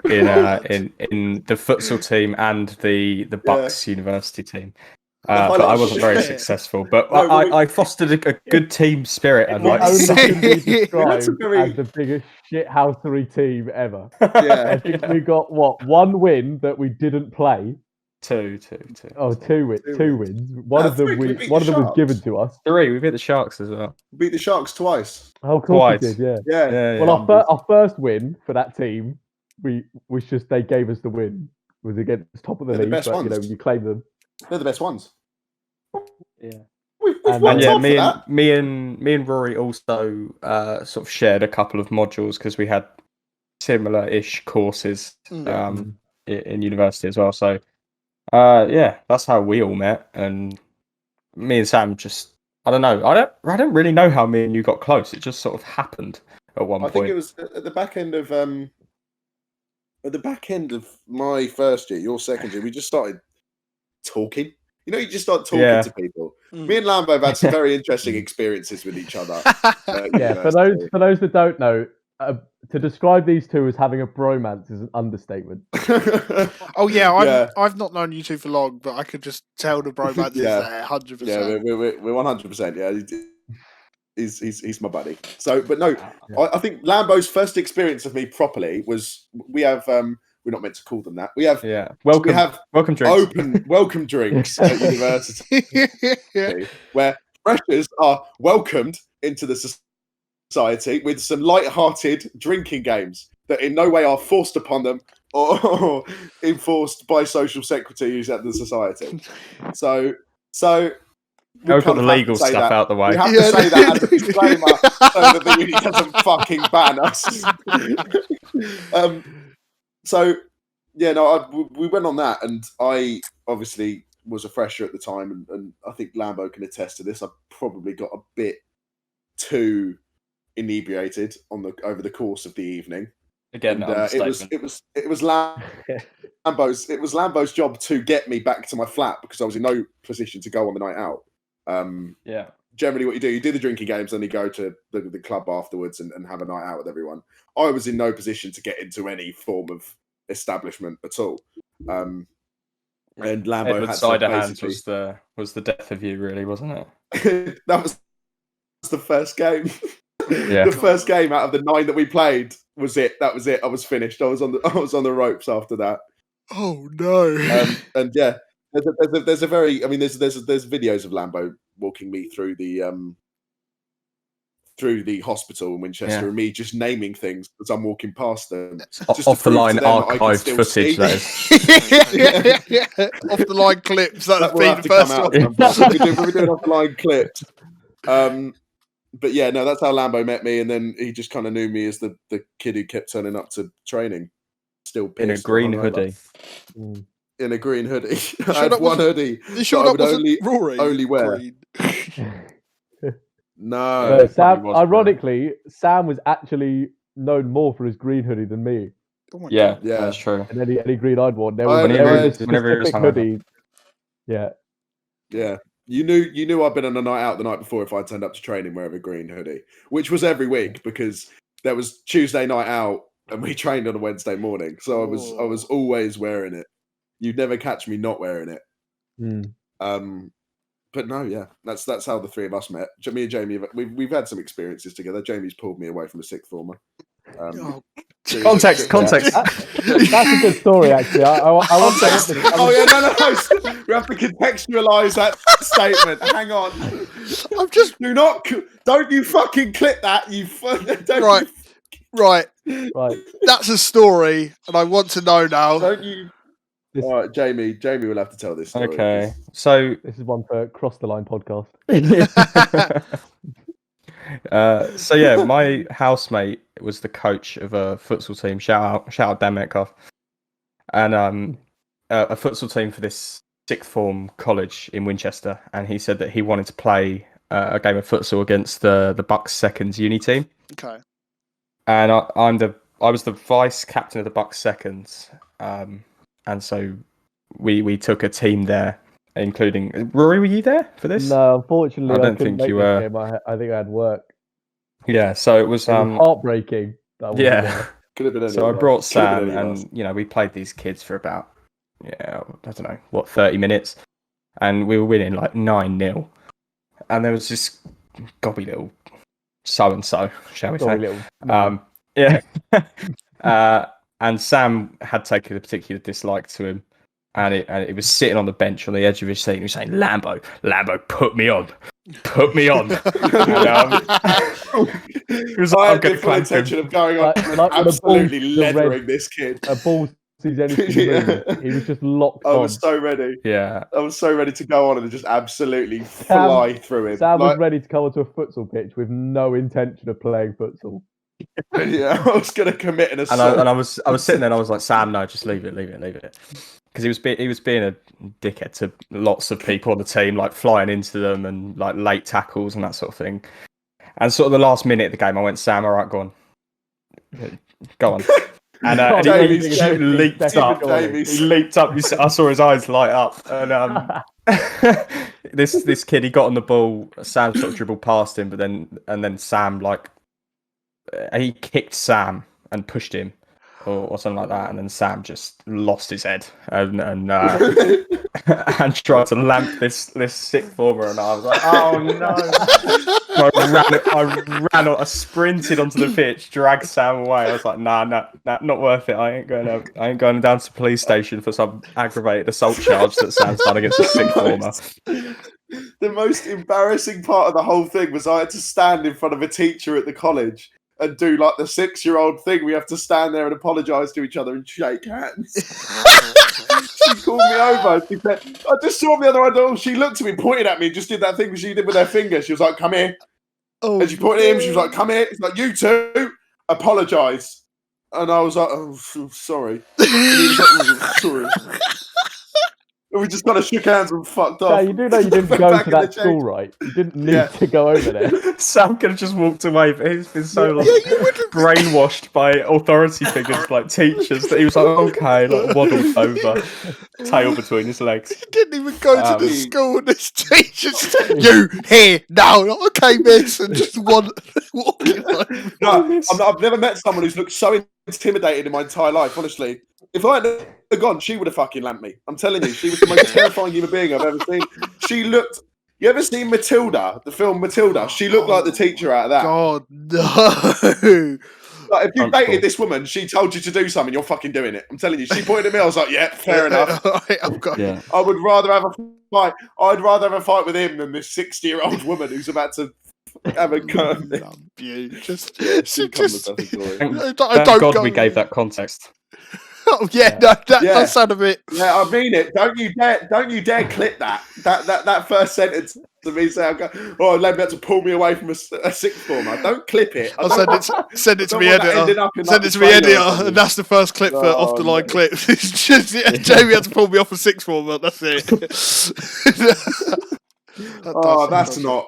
in the futsal team and the Bucks University team. But I wasn't very successful. But I fostered a good team spirit. I'd like to say. Can be described as the biggest shithousery team ever. I think we got one win that we didn't play. Two. Oh, two wins. One of them was given to us. 3. We beat the Sharks as well. We beat the Sharks twice. Oh, of course we did. Yeah. Well, our first win for that team, was just they gave us the win. It was against top of the league, but you claim them. They're the best ones. Yeah. Me and Rory also sort of shared a couple of modules because we had similar-ish courses in university as well. So that's how we all met. And me and Sam just, I don't know. I don't really know how me and you got close. It just sort of happened at one point. I think it was at the back end of my first year, your second year. We just started talking. You just start talking to people. Me and Lambo have had some very interesting experiences with each other. For those that don't know, to describe these two as having a bromance is an understatement. I've not known you two for long, but I could just tell the bromance is there, 100%. Yeah, we're 100%. Yeah, he's my buddy. So, but no, I think Lambo's first experience of me properly was we have. We're not meant to call them that. We have welcome drinks. Open welcome drinks at university, where freshers are welcomed into the society with some light-hearted drinking games that in no way are forced upon them or enforced by social secretaries at the society. So we've got the legal stuff out the way. We have to say that as a disclaimer so that the uni doesn't fucking ban us. We went on that, and I obviously was a fresher at the time, and I think Lambo can attest to this. I probably got a bit too inebriated over the course of the evening. Again, it was Lambo's job to get me back to my flat because I was in no position to go on the night out. Generally, what you do the drinking games, then you go to the club afterwards and have a night out with everyone. I was in no position to get into any form of establishment at all. And Lambo Edward had Cider Hands was the death of you, really, wasn't it? That was the first game. Yeah. The first game out of the 9 that we played was it. That was it. I was finished. I was on the ropes after that. Oh no! And yeah, there's a very. I mean, there's videos of Lambo walking me through the hospital in Winchester, and me just naming things as I'm walking past them. Off the line archived footage, that is. Off the line clips. That'll be the first one. We're doing off the line clips. But yeah, no, that's how Lambo met me, and then he just kind of knew me as the kid who kept turning up to training, still in a green hoodie. In a green hoodie. I had one hoodie. You sure that wasn't Rory? Only wear. No. Sam, ironically, Sam was actually known more for his green hoodie than me. Oh yeah, that's true. And any green I'd worn, whenever it was hoodie. Yeah. You knew I'd been on a night out the night before if I turned up to training wearing a green hoodie, which was every week because there was Tuesday night out and we trained on a Wednesday morning. So I was always wearing it. You'd never catch me not wearing it. But no, yeah, that's how the three of us met. Me and Jamie, we've had some experiences together. Jamie's pulled me away from a sixth former. Context. That's a good story, actually. I want to. Oh yeah, no. We have to contextualise that statement. Hang on. I'm just Don't you fucking clip that. right. Right. Right. That's a story, and I want to know now. Don't you? All right, Jamie will have to tell this story. Okay, so This is one for Cross the Line podcast. so yeah, my housemate was the coach of a futsal team. Shout out Dan Metcalf, and a futsal team for this sixth form college in Winchester. And he said that he wanted to play a game of futsal against the Bucks seconds uni team. Okay. And I was the vice captain of the Bucks seconds, and so we took a team there, including Rory. Were you there for this? No, unfortunately, I don't couldn't think make you this were. game. I think I had work. Yeah, so it was heartbreaking. That I wasn't yeah. there. Could have been anyone. So I brought Could have Sam, been anyone else. and we played these kids for about I don't know what 30 minutes, and we were winning like 9-0, and there was this gobby little so and so, shall we say? Sorry, little Yeah. And Sam had taken a particular dislike to him, and it was sitting on the bench on the edge of his seat. And he was saying, "Lambo, put me on." And, it was I like, had the full intention of going on and absolutely leathering this kid. A ball sees anything move. He was just locked I on. was so ready. Yeah. I was so ready to go on and just absolutely fly through him. Sam was ready to come onto a futsal pitch with no intention of playing futsal. Yeah, I was going to commit an And assault. I was sitting there, and I was like, "Sam, no, just leave it," because he was being a dickhead to lots of people on the team, like flying into them and like late tackles and that sort of thing. And sort of the last minute of the game, I went, "Sam, all right, go on." And he leaped up. He leaped up. I saw his eyes light up, and this kid, he got on the ball. Sam sort of dribbled past him, but then Sam he kicked Sam and pushed him, or something like that, and then Sam just lost his head and and tried to lamp this sixth former, and I was like, "Oh no!" I sprinted onto the pitch, dragged Sam away. I was like, "Nah, not worth it. I ain't going down to the police station for some aggravated assault charge that Sam's done against a sixth former." The most embarrassing part of the whole thing was I had to stand in front of a teacher at the college and do like the 6-year-old thing. We have to stand there and apologise to each other and shake hands. She called me over. She said, I just saw him the other way. Oh, she looked at me, pointed at me, and just did that thing she did with her finger. She was like, "Come here." Oh, and she pointed at him. She was like, "Come here." It's like, "You two, apologise." And I was like, "Oh, sorry." And he was like, "Oh, sorry." And we just kind of shook hands and fucked off. Yeah, you do know you didn't go to that school, right? You didn't need to go over there. Sam could have just walked away, but he's been so brainwashed by authority figures like teachers that he was like, "Okay," like waddled over, tail between his legs. He didn't even go to the school, and this teacher said, "You here now?" Okay, miss, and just walking over. No, I've never met someone who's looked so intimidated in my entire life, honestly. If I hadn't gone, she would have fucking lamped me. I'm telling you, she was the most terrifying human being I've ever seen. She looked... You ever seen Matilda, the film Matilda? She looked like the teacher out of that. God, no. Like, if you dated this woman, she told you to do something, you're fucking doing it. I'm telling you. She pointed at me, I was like, yeah, fair enough. I've got Yeah. I would rather have a fight. I'd rather have a fight with him than this 60-year-old woman who's about to have a go. Thank I God don't we gave that context. Oh yeah, no, that does sound a bit. Yeah, I mean it. Don't you dare clip that first sentence to me saying, "Oh, Len had to pull me away from a sixth former." Don't clip it. I'll send it to me editor. Send it to me editor, and that's the first clip for off the line clips. It's just Jamie had to pull me off a sixth former. That's it.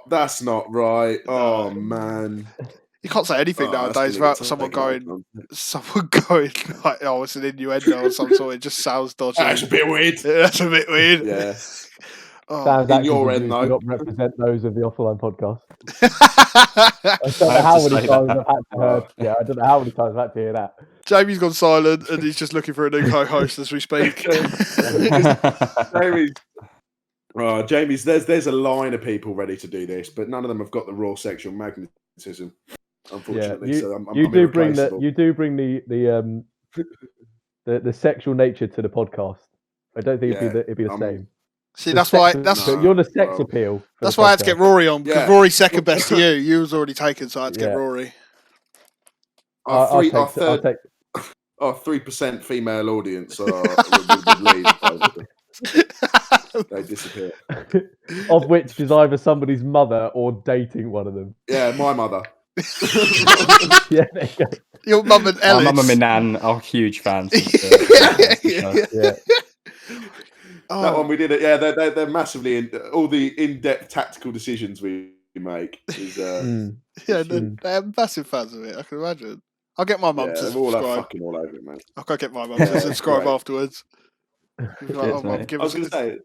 That's not right. Oh man. You can't say anything nowadays without someone going like, "Oh, it's an innuendo" or some sort. It just sounds dodgy. That's a bit weird. That's a bit weird. Yeah. Sounds in your end, though. Do not represent those of the offline podcast. I don't know how many times I've had to hear. Yeah, I don't know how many times I've had to hear that. Jamie's gone silent, and he's just looking for a new co-host as we speak. Jamie's. There's a line of people ready to do this, but none of them have got the raw sexual magnetism. unfortunately. you, So I'm you do bring irreplaceable. the sexual nature to the podcast. I don't think it'd be the same. See, The that's why you're the sex well, appeal. For that's the why I had to get podcast. Rory on, because Yeah. Rory's second best to you. You was already taken, so I had to get Yeah. Rory. Our I'll take. 3% female audience would leave. They disappear. Of which is either somebody's mother or dating one of them. Yeah, my mother. Yeah, there you go. Your mum and My Ellis. mum and my nan are huge fans. Of Yeah. That one we did it. Yeah, they're massively all the in-depth tactical decisions we make. Is, Yeah, they're massive fans of it. I can imagine. I'll get my mum to they're all subscribe. fucking all over it, man. I'll go get my mum to subscribe Right. afterwards. Like, Cheers, Mum, mate. give I was us going to say,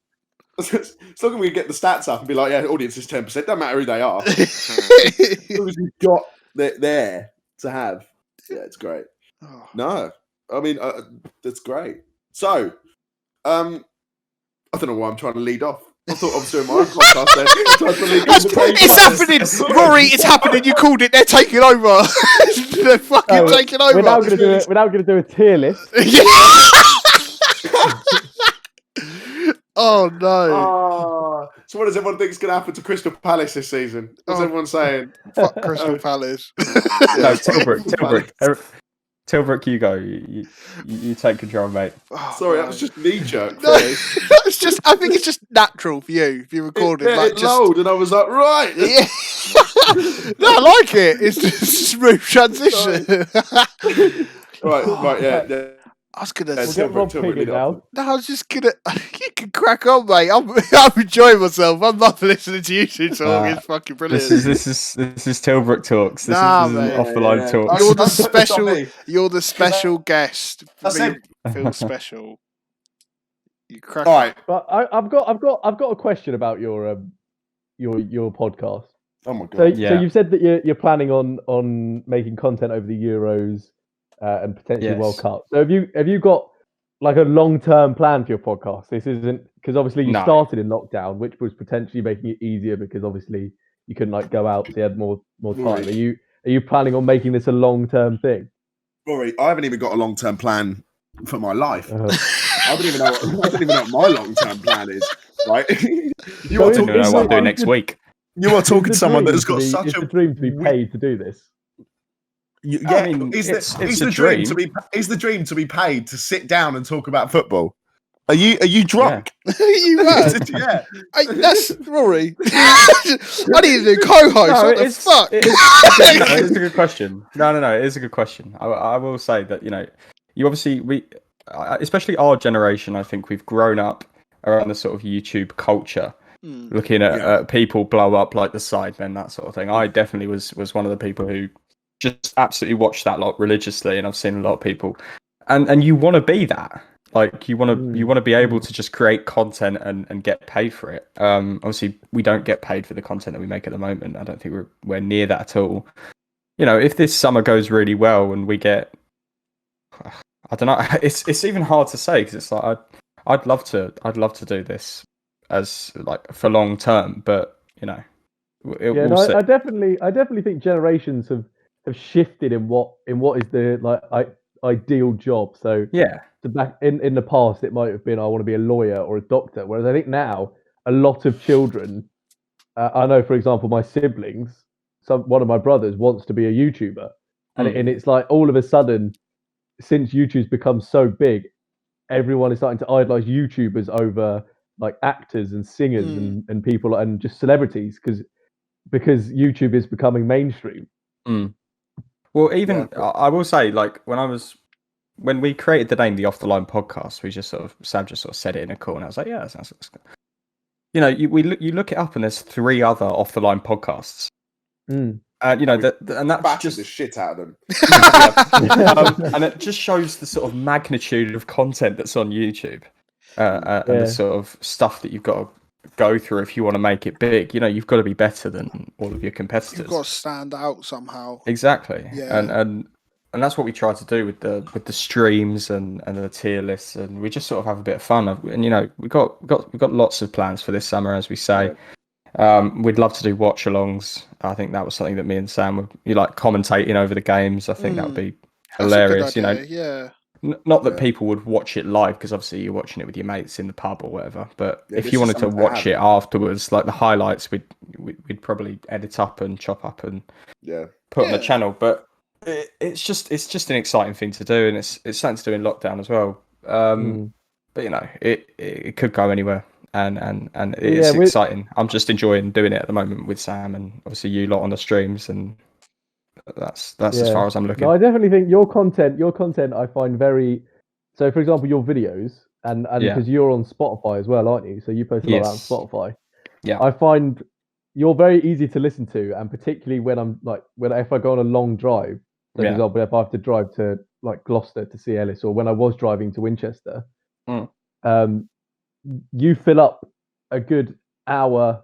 as long as we get the stats up and be like, yeah, audience is 10%. Doesn't matter who they are. As long as you've got it there to have, yeah, it's great. Oh. No, I mean that's great. So, I don't know why I'm trying to lead off. I thought I was doing my own podcast then. It's happening, Rory. It's happening. You called it. They're taking over. They're fucking taking over. We're now going to do a tier list. Yeah. Oh no! So what does everyone think is going to happen to Crystal Palace this season? What's everyone saying? Fuck Crystal Palace. No, Tilbrook, you go. You take control, mate. Oh, Sorry, no. that was just knee jerk. No, it's just. I think it's just natural for you if you record it. Like It lowered, and I was like, right. Yeah. No, I like it. It's just a smooth transition. right, yeah. I was gonna. We'll get Rob Piggott now. No, I was just gonna. You can crack on, mate. I'm enjoying myself. I'm not listening to you two talk. It's fucking brilliant. This is Tilbrook talks. This is mate. off the line talks. You're the That's special. not me. You're the special guest. That's it. Feel special. You crack. All right. But I've got a question about your podcast. Oh my god. So Yeah. you've said that you're planning on making content over the Euros and potentially Yes. World Cup. So have you got like a long-term plan for your podcast? This isn't because obviously you No. started in lockdown, which was potentially making it easier because obviously you couldn't like go out, so you had more time. Right. Are you planning on making this a long-term thing? Rory, I haven't even got a long-term plan for my life. Uh, I don't even know what my long-term plan is. Right? You So are is- I don't know is what I'm the- doing next week. You are talking to It's the someone that dream has got to be- such it's a the dream to be paid to do this. Yeah, I mean, is it's the a dream dream. to be is the dream to be paid to sit down and talk about football? Are you drunk? You mad? Yeah. That's Rory. I need a new co-host. What the fuck? It's a good question. No, it is a good question. I will say that you obviously especially our generation. I think we've grown up around the sort of YouTube culture, looking at people blow up like the Sidemen, that sort of thing. I definitely was one of the people who just absolutely watched that lot religiously, and I've seen a lot of people, and you want to be that. Like you want to be able to just create content and get paid for it. Obviously, we don't get paid for the content that we make at the moment. I don't think we're near that at all. If this summer goes really well and we get, I don't know. It's even hard to say because it's like I'd love to do this as like for long term, but we'll see. I definitely think generations have shifted in what is the like ideal job. So Yeah. back in the past, it might have been I want to be a lawyer or a doctor. Whereas I think now a lot of children, I know for example my siblings, one of my brothers wants to be a YouTuber, and it's like all of a sudden, since YouTube's become so big, everyone is starting to idolize YouTubers over like actors and singers and people and just celebrities because YouTube is becoming mainstream. Well, even I will say, like when we created the name, the Off the Line podcast, Sam just sort of said it in a call, and I was like, yeah, that sounds good. You look it up, and there's 3 other Off the Line podcasts. And that's Battered just the shit out of them. and it just shows the sort of magnitude of content that's on YouTube, and the sort of stuff that you've got to go through if you want to make it big. You've got to be better than all of your competitors. You've got to stand out somehow. Exactly. Yeah. And that's what we try to do with the streams and the tier lists, and we just sort of have a bit of fun. And we've got lots of plans for this summer, as we say. We'd love to do watch-alongs. I think that was something that me and Sam would, you like commentating over the games. I think that would be That's a good hilarious. You know, idea, yeah. not that people would watch it live because obviously you're watching it with your mates in the pub or whatever. But Yeah, if this you is wanted to something to watch have. it afterwards, like the highlights, we'd probably edit up and chop up and put on the Yeah. channel. But it's just an exciting thing to do, and it's something to do in lockdown as well. But you know, it could go anywhere, and it's exciting. I'm just enjoying doing it at the moment with Sam and obviously you lot on the streams, and that's as far as I'm looking. No, I definitely think your content I find very. So, for example, your videos, and because you're on Spotify as well, aren't you? So you post a lot on Spotify. Yeah. I find you're very easy to listen to, and particularly when I'm like if I go on a long drive. So, for example, if I have to drive to like Gloucester to see Ellis, or when I was driving to Winchester, you fill up a good hour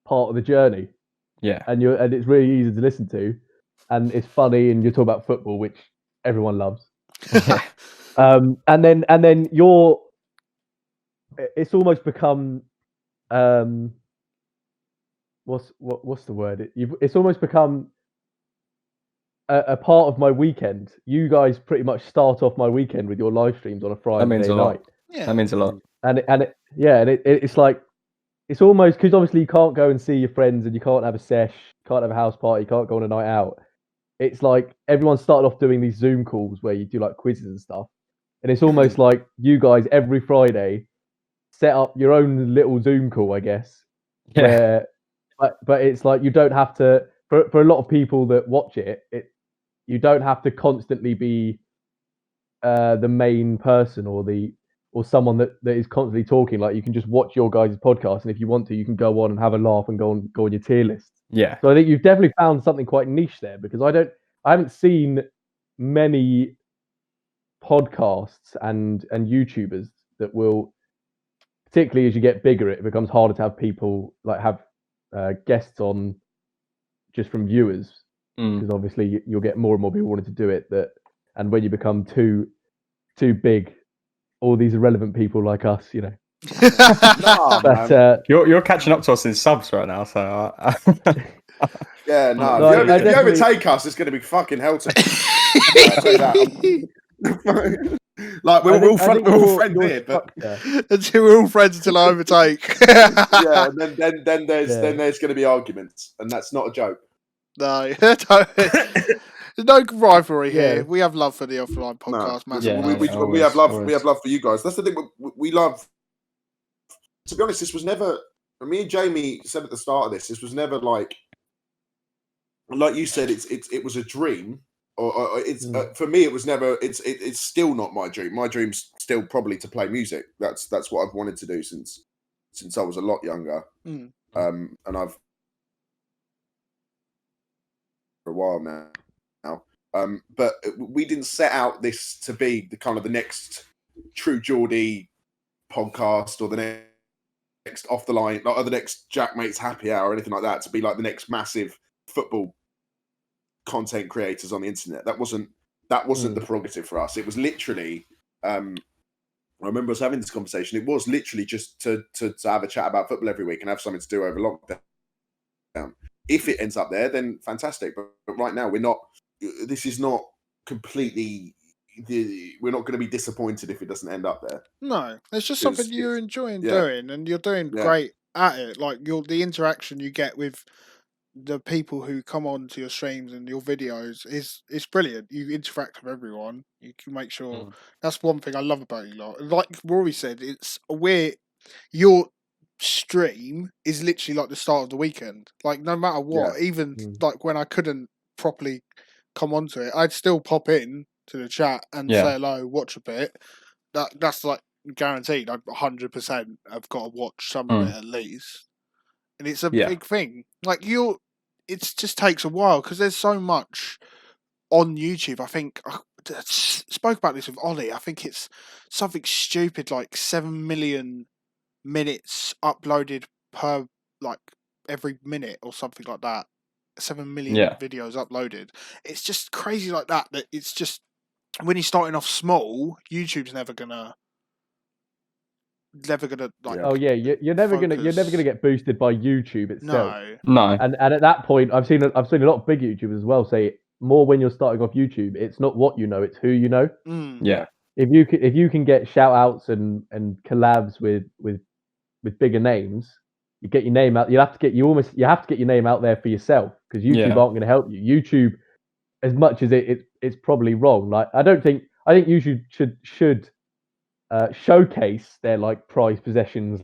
part of the journey. Yeah. And it's really easy to listen to, and it's funny, and you talk about football, which everyone loves. Yeah. And then it's almost become what's the word? It's almost become a part of my weekend. You guys pretty much start off my weekend with your live streams on a Friday That means a night. lot. Yeah. That means a lot. It's like it's almost because obviously you can't go and see your friends, and you can't have a sesh, can't have a house party, you can't go on a night out. It's like everyone started off doing these Zoom calls where you do like quizzes and stuff, and it's almost like you guys every Friday set up your own little Zoom call, I guess. Yeah. But it's like you don't have to for a lot of people that watch it. You don't have to constantly be the main person or someone that is constantly talking. Like you can just watch your guys' podcast, and if you want to, you can go on and have a laugh and go on your tier list. Yeah. So I think you've definitely found something quite niche there, because I haven't seen many podcasts and YouTubers that will, particularly as you get bigger, it becomes harder to have people like have guests on just from viewers, because obviously you'll get more and more people wanting to do it. And when you become too big, all these irrelevant people like us, you know. Nah, But man. You're catching up to us in subs right now, so Yeah, no. No, if you overtake us, it's going to be fucking hell to. I'll tell you that. Like we're all friends here, but until we're all friends until I overtake. yeah, and then there's going to be arguments, and that's not a joke. No, there's no rivalry here. We have love for the offline podcast, no, we have love. We have love for you guys. That's the thing. We love. To be honest, this was never. Me and Jamie said at the start of this. This was never like you said. It was a dream, or it's for me. It was never. It's still not my dream. My dream's still probably to play music. That's what I've wanted to do since I was a lot younger. And I've for a while now. But we didn't set out this to be the kind of the next True Geordie podcast or the next Off the Line, or the next Jack Mate's Happy Hour or anything like that, to be like the next massive football content creators on the internet. That wasn't the prerogative for us. It was literally I remember us having this conversation. It was literally just to have a chat about football every week and have something to do over lockdown. If it ends up there, then fantastic. But right now, we're not. This is not completely. We're not going to be disappointed if it doesn't end up there. No, it's just something you're enjoying doing, and you're doing great at it. Like the interaction you get with the people who come on to your streams and your videos is brilliant. You interact with everyone. You can make sure that's one thing I love about you lot. Like Rory said, your stream is literally like the start of the weekend. Like no matter what, even like when I couldn't properly come onto it, I'd still pop in to the chat and say hello, watch a bit. That's like guaranteed. I 100% have got to watch some of it at least, and it's a big thing. Like it just takes a while because there's so much on YouTube. I think I spoke about this with Ollie. I think it's something stupid like 7 million minutes uploaded per like every minute or something like that. 7 million videos uploaded. It's just crazy like that. That it's just when you're starting off small, YouTube's never gonna never gonna like. Yeah. Oh yeah, you're never gonna get boosted by YouTube itself. No. No. And at that point, I've seen a lot of big YouTubers as well say more when you're starting off YouTube. It's not what you know, it's who you know. Mm. Yeah. If you can get shout outs and collabs with bigger names, you get your name out. You have to get your name out there for yourself because YouTube Yeah. aren't going to help you. YouTube, as much as it's probably wrong. Like I think YouTube should showcase their like prized possessions,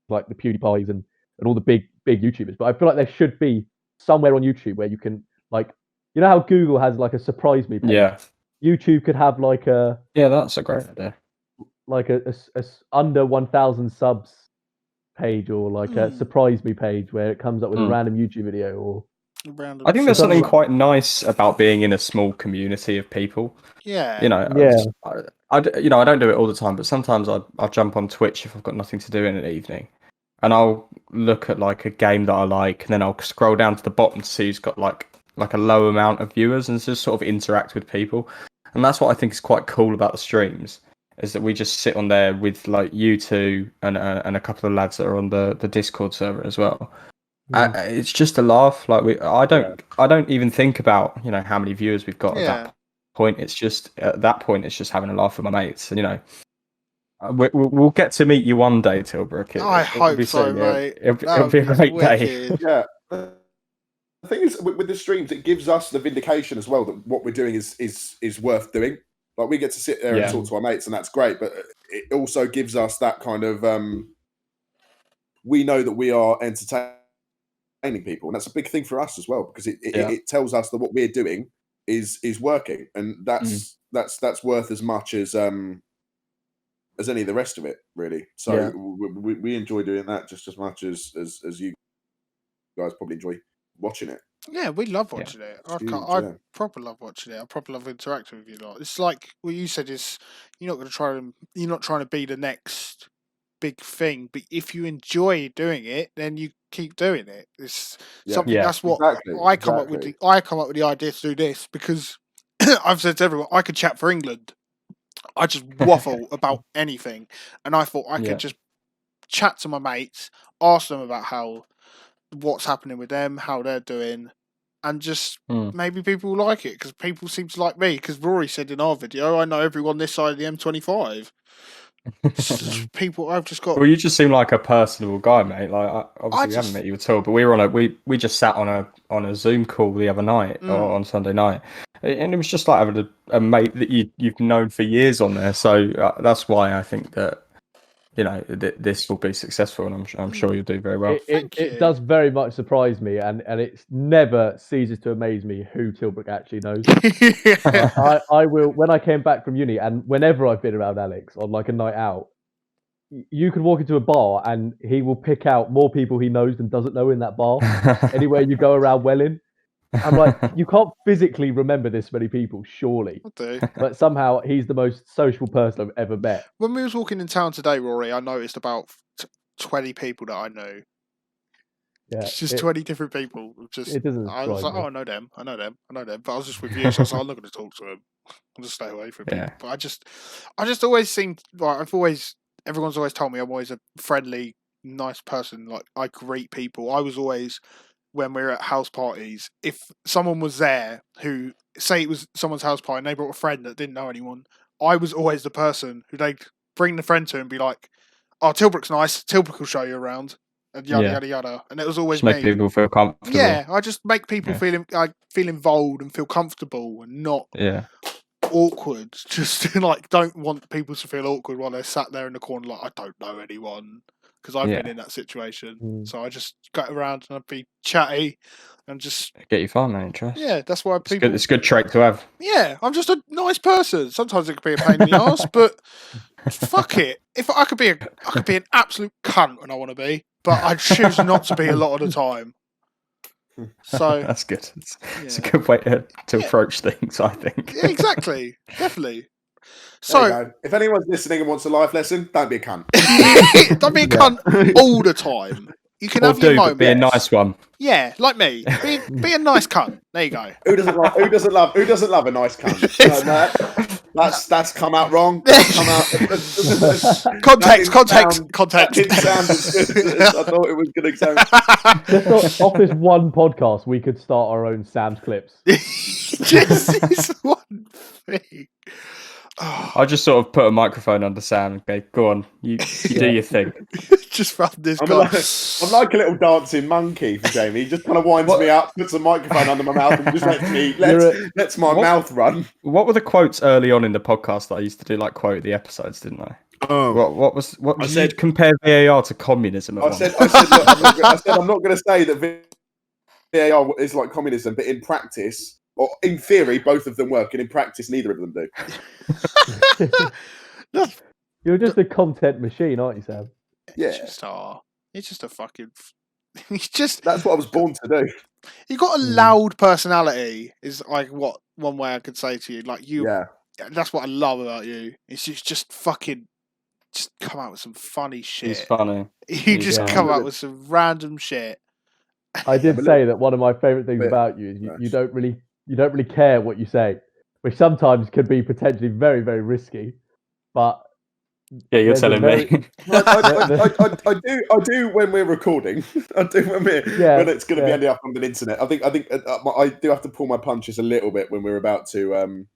like the PewDiePies and all the big YouTubers. But I feel like there should be somewhere on YouTube where you can like, you know how Google has like a surprise me page. Yeah. YouTube could have like a That's a great idea. like a under 1,000 subs page or like a surprise me page where it comes up with a random YouTube video or. I think there's something Something- quite nice about being in a small community of people. Yeah. You know, I don't do it all the time, but sometimes I'll jump on Twitch if I've got nothing to do in an evening, and I'll look at like a game that I like, and then I'll scroll down to the bottom to see who's got like a low amount of viewers, and just sort of interact with people. And that's what I think is quite cool about the streams, is that we just sit on there with like you two and a couple of lads that are on the Discord server as well. It's just a laugh. Like I don't even think about how many viewers we've got at that point. It's just at that point, it's just having a laugh with my mates. And we'll get to meet you one day, TIllbrook. I hope so, mate. It'll be a great day. Yeah. The thing is, with the streams, it gives us the vindication as well that what we're doing is worth doing. Like we get to sit there and talk to our mates, and that's great. But it also gives us that kind of we know that we are entertaining people, and that's a big thing for us as well, because it tells us that what we're doing is working, and that's worth as much as any of the rest of it, really. So we enjoy doing that just as much as you guys probably enjoy watching it. Yeah, we love watching it. I proper love watching it. I proper love interacting with you lot. It's like what you said is you're not trying to be the next big thing, but if you enjoy doing it, then you keep doing it. It's something that's what I come up with. I come up with the idea to do this because I've said to everyone I could chat for England. I just waffle about anything, and I thought I could just chat to my mates, ask them about what's happening with them, how they're doing, and just maybe people will like it because people seem to like me. Because Rory said in our video, I know everyone this side of the M25. People, I've just got. Well, you just seem like a personable guy, mate. Like, obviously, we haven't met you at all, but we were on we just sat on a Zoom call the other night or on Sunday night, and it was just like having a mate that you've known for years on there. So that's why I think that this will be successful, and I'm sure you'll do very well. It does very much surprise me, and it never ceases to amaze me who TIllbrook actually knows. I will, when I came back from uni, and whenever I've been around Alex on like a night out, you could walk into a bar and he will pick out more people he knows than doesn't know in that bar. Anywhere you go around Welling. I'm like, you can't physically remember this many people, surely. I do. But somehow he's the most sociable person I've ever met. When we was walking in town today, Rory, I noticed about 20 people that I knew. Yeah, it's just 20 different people. It doesn't. I was like, I know them. But I was just with you, so I was like, I'm not going to talk to them. I'll just stay away from people. But I just always seemed like everyone's always told me I'm always a friendly, nice person. Like I greet people. I was always. When we were at house parties, if someone was there who, say it was someone's house party and they brought a friend that didn't know anyone, I was always the person who they'd bring the friend to and be like, oh, TIllbrook's nice, TIllbrook will show you around, and yada, yada, yada. And it was always just make people feel comfortable. Yeah, I just make people feel involved and feel comfortable and not awkward. Just like, don't want people to feel awkward while they're sat there in the corner like, I don't know anyone. Because I've been in that situation, so I just go around and I'd be chatty and just get you fun and interest. Yeah, that's why people. It's a good trait to have. Yeah, I'm just a nice person. Sometimes it could be a pain in the ass, but fuck it. If I could be an absolute cunt when I want to be, but I choose not to be a lot of the time. So that's good. It's a good way to approach things, I think. Yeah, exactly, definitely. So, if anyone's listening and wants a life lesson, don't be a cunt. Don't be a cunt all the time. You can have your moments. Be a nice one. Yeah, like me. Be a nice cunt. There you go. Who doesn't love a nice cunt? That's come out wrong. That's come out. Context. That didn't sound as good as I thought it was going to sound. Just off this one podcast, we could start our own Sam's clips. Just this one thing. Oh, I just sort of put a microphone under Sam and go, go on, you do your thing. just run this I'm guy. like a little dancing monkey for Jamie. He just kind of winds me up, puts a microphone under my mouth, and just lets my mouth run. What were the quotes early on in the podcast that I used to do, like quote the episodes, didn't I? Oh, What did you compare VAR to communism? I said, look, I'm not going to say that VAR is like communism, but in practice, or in theory, both of them work, and in practice, neither of them do. You're just a content machine, aren't you, Sam? Yeah, He's just a fucking. He's just. That's what I was born to do. You got a loud personality. Is like what one way I could say to you. Like you. Yeah. That's what I love about you. It's just fucking. Just come out with some funny shit. He's funny. You just come out with some random shit. I did say that one of my favourite things about you is you don't really care what you say, which sometimes can be potentially very, very risky. But yeah, you're telling me. I do when we're recording. I do when it's going to be ending up on the internet. I think I do have to pull my punches a little bit when we're about to end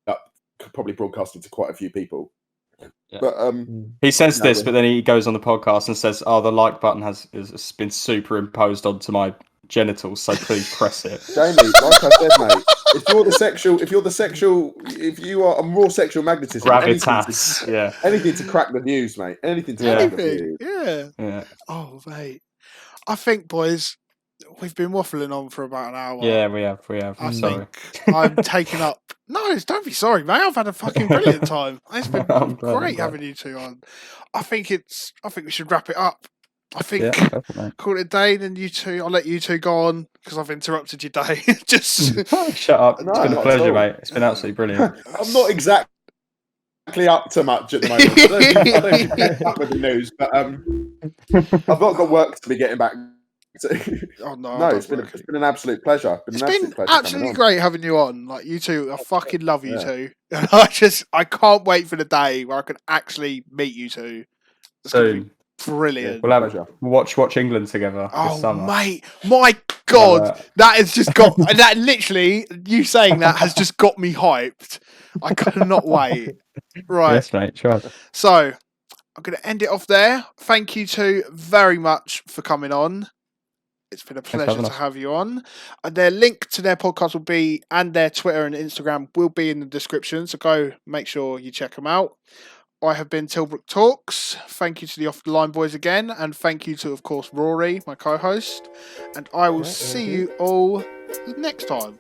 up probably broadcasting to quite a few people. Yeah. But he says this, but then he goes on the podcast and says, "Oh, the like button has been superimposed onto my genitals, so please press it." Jamie, like I said, mate, if you are a more sexual magnetism, Gravitas, anything to crack the views, mate. Anything to crack the views. Yeah. Oh, mate. I think, boys, we've been waffling on for about an hour. Yeah, we have. I Sorry. think I'm taking up. No, don't be sorry, mate. I've had a fucking brilliant time. It's been great having you two on. I think we should wrap it up. I think call it a day, then you two. I'll let you two go on because I've interrupted your day. Just shut up. It's been a pleasure, mate. It's been absolutely brilliant. I'm not exactly up to much at the moment. I don't keep up with the news, but I've not got work to be getting back. Oh no! It's been an absolute pleasure. It's been absolutely great having you on. Like you two, I fucking love you two. And I can't wait for the day where I can actually meet you two. It's gonna be brilliant. We'll have watch England together this summer. Mate, my God, that has just got that. Literally, you saying that has just got me hyped. I cannot wait. Right, yes, mate. Sure. So I'm going to end it off there. Thank you two very much for coming on. It's been a pleasure to have you on. And their link to their podcast will be, and their Twitter and Instagram will be in the description. So go make sure you check them out. I have been TIllbrook Talks. Thank you to the Off the Line boys again. And thank you to, of course, Rory, my co-host. And I will see you all next time.